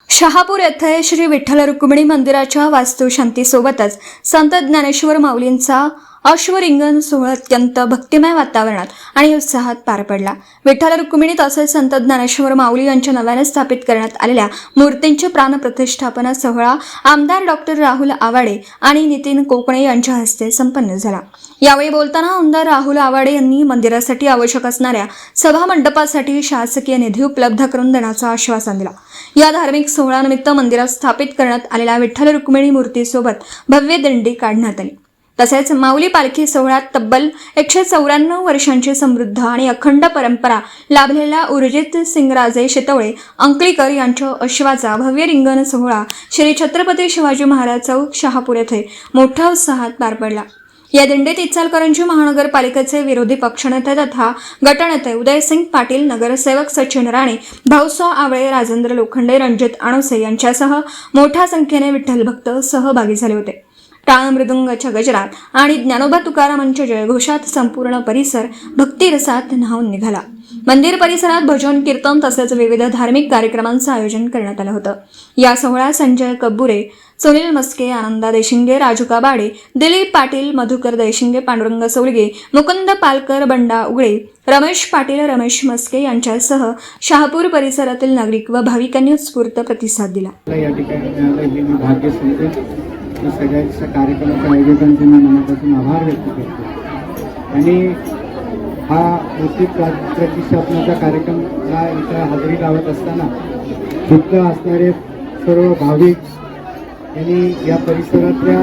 शहापूर येथे श्री विठ्ठल रुक्मिणी मंदिराच्या वास्तुशांतीसोबतच संत ज्ञानेश्वर माऊलींचा अश्वरिंगण सोहळा अत्यंत भक्तिमय वातावरणात आणि उत्साहात पार पडला। विठ्ठल रुक्मिणी तसेच संत ज्ञानेश्वर माऊली यांच्या नव्याने स्थापित करण्यात आलेल्या मूर्तींचे प्राणप्रतिष्ठापना सोहळा आमदार डॉक्टर राहुल आवाडे आणि नितीन कोकणे यांच्या हस्ते संपन्न झाला। यावेळी बोलताना आमदार राहुल आवाडे यांनी मंदिरासाठी आवश्यक असणाऱ्या सभा मंडपासाठी शासकीय निधी उपलब्ध करून देण्याचं आश्वासन दिलं। या धार्मिक सोहळ्यानिमित्त मंदिरात स्थापित करण्यात आलेल्या विठ्ठल रुक्मिणी मूर्तीसोबत भव्य दिंडी काढण्यात आली। तसेच माऊली पालखी सोहळ्यात तब्बल 194 वर्षांची समृद्ध आणि अखंड परंपरा लाभलेल्या उर्जित सिंगराजे शितोळे अंकलीकर यांच्या अश्वाचा भव्य रिंगण सोहळा श्री छत्रपती शिवाजी महाराज चौक शहापूर येथे मोठ्या उत्साहात पार पडला। या दिंडीत इचलकरंजी महानगरपालिकेचे विरोधी पक्षनेते तथा गटनेते उदयसिंग पाटील, नगरसेवक सचिन राणे, भाऊसाव आवळे, राजेंद्र लोखंडे, रणजित आणोसे यांच्यासह मोठ्या संख्येने विठ्ठल भक्त सहभागी झाले होते। टाळ मृदुंगाच्या गजरात आणि ज्ञानोबा तुकारामांच्या जयघोषात संपूर्ण परिसर भक्तिरसात न्हाऊन निघाला। मंदिर परिसरात भजन, कीर्तन तसेच विविध धार्मिक कार्यक्रमांचं आयोजन करण्यात आलं होतं। या सोहळ्यात संजय कब्बुरे, सुनील मस्के, आनंदा देशिंगे, राजू काबाडे, दिलीप पाटील, मधुकर देशिंगे, पांडुरंग सोळगे, मुकुंद पालकर, बंडा उगळे, रमेश पाटील, रमेश मस्के यांच्यासह शहापूर परिसरातील नागरिक व भाविकांनी उत्स्फूर्त प्रतिसाद दिला। या ठिकाणी सगळ्यांच्या कार्यक्रमाच्या आयोजकांचे मी मनापासून आभार व्यक्त करतो आणि हा मूर्ती प्रतिष्ठापनाचा कार्यक्रमला इथं हजेरी लावत असताना तिथं असणारे सर्व भाविक यांनी या परिसरातल्या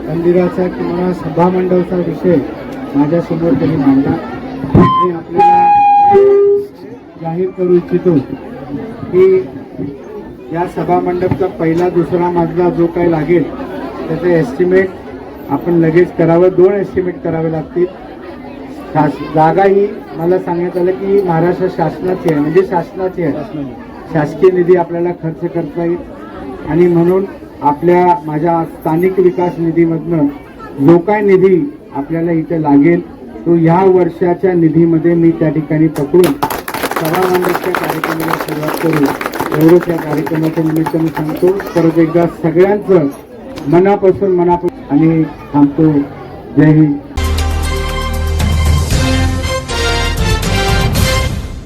मंदिराचा किंवा सभामंडपाचा विषय माझ्यासमोर त्यांनी मांडला। मी आपल्याला जाहीर करू इच्छितो की या सभामंडपचा पहिला दुसरा मजला जो काही लागेल त्याचं एस्टिमेट आपण लगेच करावं। 2 एस्टिमेट करावे लागतील। जागा ही मला सांगण्यात आलं की महाराष्ट्र शासनाची आहे, म्हणजे शासनाची आहे, शासकीय निधी आपल्याला खर्च करता येईल आणि म्हणून माझ्या स्थानिक विकास निधीमधनं जो काय निधी आपल्याला इथे लागेल तो ह्या वर्षाच्या निधीमध्ये मी त्या ठिकाणी पकडून सभामंडपच्या कार्यक्रमाला सुरुवात करू एवढंच या कार्यक्रमाच्या निमित्ताने सांगतो। परत एकदा सगळ्यांचं मनापासून आणि थांबतो। जय हिंद।